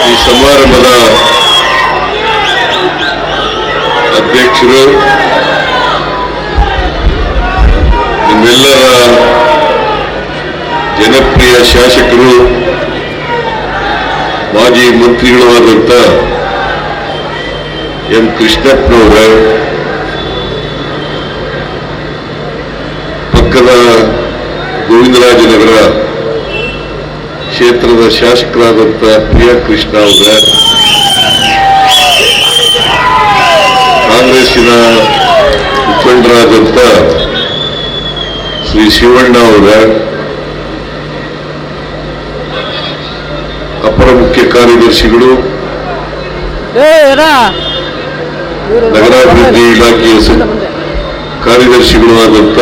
ಈ ಸಮಾರಂಭದ ಅಧ್ಯಕ್ಷರು, ನಿಮ್ಮೆಲ್ಲರ ಜನಪ್ರಿಯ ಶಾಸಕರು, ಮಾಜಿ ಮಂತ್ರಿಗಳು ಆದಂತ ಎಂ ಕೃಷ್ಣಪ್ಪನವರ, ಪಕ್ಕದ ಗೋವಿಂದರಾಜನಗರ ಕ್ಷೇತ್ರದ ಶಾಸಕರಾದಂಥ ಪ್ರಿಯಾ ಕೃಷ್ಣ ಅವರ, ಕಾಂಗ್ರೆಸ್ಸಿನ ಮುಖಂಡರಾದಂಥ ಶ್ರೀ ಶಿವಣ್ಣ ಅವರ, ಅಪರ ಮುಖ್ಯ ಕಾರ್ಯದರ್ಶಿಗಳು, ನಗರಾಭಿವೃದ್ಧಿ ಇಲಾಖೆಯ ಕಾರ್ಯದರ್ಶಿಗಳು ಆದಂಥ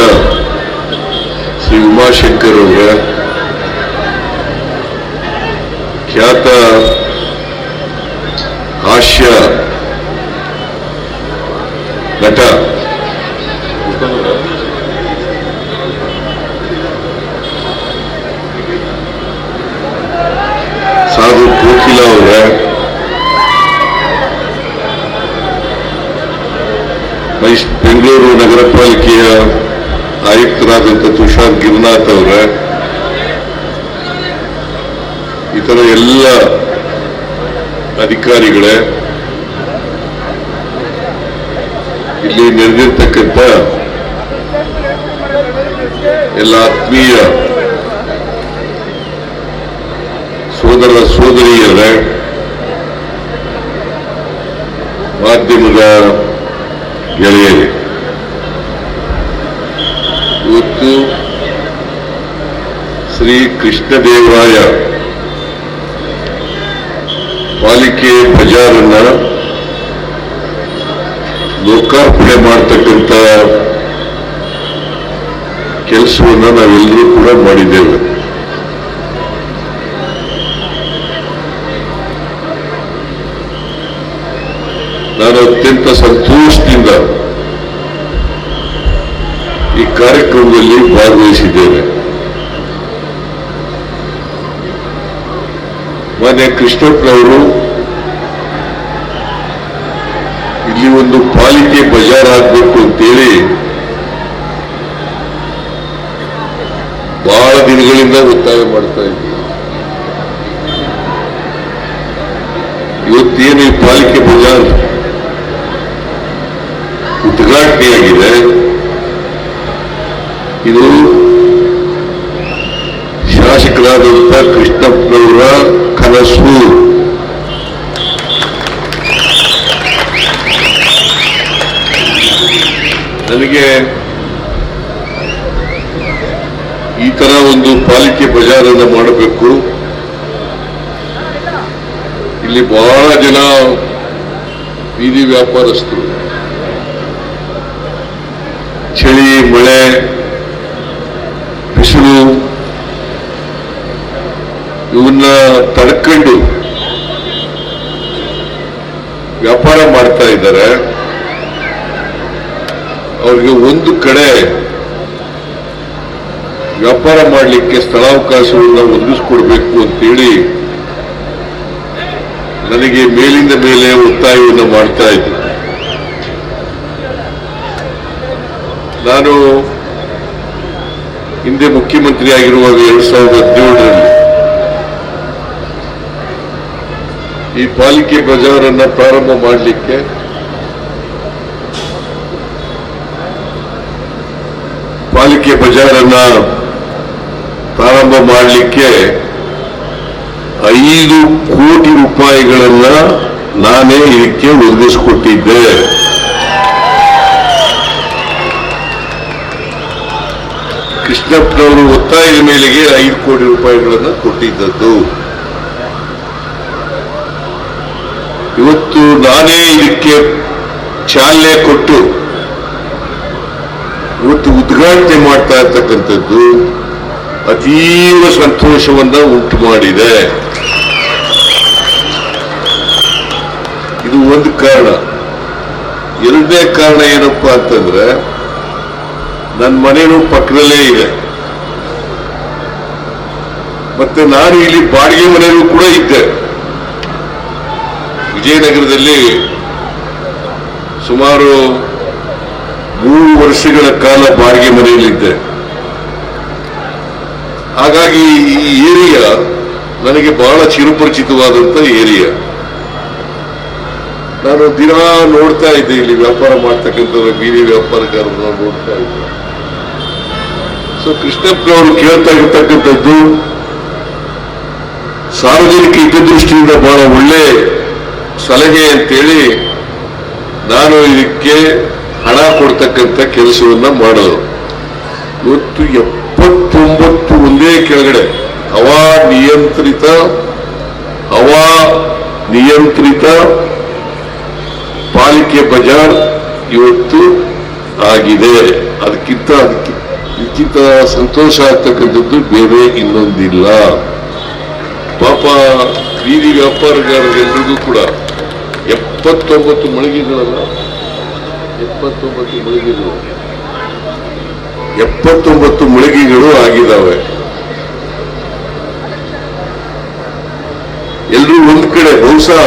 ಶ್ರೀ ಉಮಾಶಂಕರ್ ಅವರ, ಖ್ಯಾತ ಹಾಸ್ಯ ನಟ ಸಾಧು ಕೋಕಿಲ ಅವರ, ಬೆಂಗಳೂರು ನಗರ ಪಾಲಿಕೆಯ ಆಯುಕ್ತರಾದಂಥ ತುಷಾರ್ ಗಿರಿನಾಥ್ ಅವರ, ಇತರ ಎಲ್ಲ ಅಧಿಕಾರಿಗಳೇ, ಇಲ್ಲಿ ನೆರೆದಿರ್ತಕ್ಕಂಥ ಎಲ್ಲ ಆತ್ಮೀಯ ಸೋದರ ಸೋದರಿಯರೇ, ಮಾಧ್ಯಮದ ಗೆಳೆಯರೇ, ಇವತ್ತು ಶ್ರೀ ಕೃಷ್ಣದೇವರಾಯ ಪಾಲಿಕೆ ಬಜಾರನ್ನ ಲೋಕಾರ್ಪಣೆ ಮಾಡತಕ್ಕಂಥ ಕೆಲಸವನ್ನು ನಾವೆಲ್ಲರೂ ಕೂಡ ಮಾಡಿದ್ದೇವೆ. ನಾನು ಅತ್ಯಂತ ಸಂತೋಷದಿಂದ ಈ ಕಾರ್ಯಕ್ರಮದಲ್ಲಿ ಭಾಗವಹಿಸಿದ್ದೇನೆ. ಮಾನ್ಯ ಕೃಷ್ಣಪ್ಪನವರು ಇಲ್ಲಿ ಒಂದು ಪಾಲಿಕೆ ಬಜಾರ್ ಆಗಬೇಕು ಅಂತೇಳಿ ಬಹಳ ದಿನಗಳಿಂದ ಒತ್ತಾಯ ಮಾಡ್ತಾ ಇದ್ದೀವಿ. ಇವತ್ತೇನು ಈ ಪಾಲಿಕೆ ಬಜಾರ್ ಉದ್ಘಾಟನೆಯಾಗಿದೆ, ಇದು ಶಾಸಕರಾದಂಥ ಕೃಷ್ಣಪ್ಪನವರ ಕನಸು. ನನಗೆ ಈ ತರ ಒಂದು ಪಾಲಿಕೆ ಬಜಾರನ್ನು ಮಾಡಬೇಕು, ಇಲ್ಲಿ ಬಹಳ ಜನ ಬೀದಿ ವ್ಯಾಪಾರಸ್ಥರು ಚಳಿ, ಮಳೆ, ಬಿಸಿಲು ಇವನ್ನ ತಡ್ಕೊಂಡು ವ್ಯಾಪಾರ ಮಾಡ್ತಾ ಇದ್ದಾರೆ. ಅವ್ರಿಗೆ ಒಂದು ಕಡೆ ವ್ಯಾಪಾರ ಮಾಡಲಿಕ್ಕೆ ಸ್ಥಳಾವಕಾಶವನ್ನು ಒದಗಿಸ್ಕೊಡ್ಬೇಕು ಅಂತೇಳಿ ನನಗೆ ಮೇಲಿಂದ ಮೇಲೆ ಒತ್ತಾಯವನ್ನು ಮಾಡ್ತಾ ಇದ್ದೆ. ನಾನು ಹಿಂದೆ ಮುಖ್ಯಮಂತ್ರಿ ಆಗಿರುವಾಗ 2017ರಲ್ಲಿ ಈ ಪಾಲಿಕೆ ಬಜಾರನ್ನ ಪ್ರಾರಂಭ ಮಾಡಲಿಕ್ಕೆ ಪಾಲಿಕೆ ಬಜಾರನ್ನ ಪ್ರಾರಂಭ ಮಾಡಲಿಕ್ಕೆ 5 ಕೋಟಿ ರೂಪಾಯಿಗಳನ್ನ ನಾನೇ ಇದಕ್ಕೆ ಒದಗಿಸಿಕೊಟ್ಟಿದ್ದೆ. ಕೃಷ್ಣಪ್ಪನವರು ಒತ್ತಾಯದ ಮೇಲೆಗೆ 5 ಕೋಟಿ ರೂಪಾಯಿಗಳನ್ನು ಕೊಟ್ಟಿದ್ದದ್ದು. ಇವತ್ತು ನಾನೇ ಇದಕ್ಕೆ ಚಾಲನೆ ಕೊಟ್ಟು ಇವತ್ತು ಉದ್ಘಾಟನೆ ಮಾಡ್ತಾ ಇರ್ತಕ್ಕಂಥದ್ದು ಅತೀವ ಸಂತೋಷವನ್ನ ಉಂಟು ಮಾಡಿದೆ. ಇದು ಒಂದು ಕಾರಣ. ಎರಡನೇ ಕಾರಣ ಏನಪ್ಪಾ ಅಂತಂದ್ರೆ, ನನ್ನ ಮನೆಯೂ ಪಕ್ಕದಲ್ಲೇ ಇದೆ, ಮತ್ತೆ ನಾನು ಇಲ್ಲಿ ಬಾಡಿಗೆ ಮನೆಯಲ್ಲೂ ಕೂಡ ಇದ್ದೆ. ವಿಜಯನಗರದಲ್ಲಿ ಸುಮಾರು 3 ವರ್ಷಗಳ ಕಾಲ ಬಾಡಿಗೆ ಮನೆಯಲ್ಲಿದ್ದೆ. ಹಾಗಾಗಿ ಈ ಏರಿಯಾ ನನಗೆ ಬಹಳ ಚಿರಪರಿಚಿತವಾದಂತ ಏರಿಯಾ. ನಾನು ದಿನ ನೋಡ್ತಾ ಇದ್ದೆ, ಇಲ್ಲಿ ವ್ಯಾಪಾರ ಮಾಡ್ತಕ್ಕಂಥವ್ರು, ಬೀದಿ ವ್ಯಾಪಾರಗಾರರನ್ನ ನೋಡ್ತಾ ಇದ್ದೆ. ಸೊ ಕೃಷ್ಣಪ್ಪನವರು ಕೇಳ್ತಾ ಇರ್ತಕ್ಕಂಥದ್ದು ಸಾರ್ವಜನಿಕ ಹಿತದೃಷ್ಟಿಯಿಂದ ಬಹಳ ಒಳ್ಳೆ ಸಲಹೆ ಅಂತೇಳಿ ನಾನು ಇದಕ್ಕೆ ಹಣ ಕೊಡ್ತಕ್ಕಂಥ ಕೆಲಸವನ್ನ ಮಾಡೋದು. ಇವತ್ತು 79 ಒಂದೇ ಕೆಳಗಡೆ ಹವಾ ನಿಯಂತ್ರಿತ ಪಾಲಿಕೆ ಬಜಾರ್ ಇವತ್ತು ಆಗಿದೆ. ಇದಕ್ಕಿಂತ ಸಂತೋಷ ಆಗ್ತಕ್ಕಂಥದ್ದು ಬೇರೆ ಇನ್ನೊಂದಿಲ್ಲ. ಪಾಪ ಬೀದಿ ವ್ಯಾಪಾರಗಾರರೆಲ್ಲರಿಗೂ ಕೂಡ 79 ಮಳಿಗೆಗಳಲ್ಲ, 79 ಮಳಿಗೆಗಳು ಆಗಿದ್ದಾವೆ. ಎಲ್ಲರೂ ಒಂದ್ ಕಡೆ ಬಹುಶಃ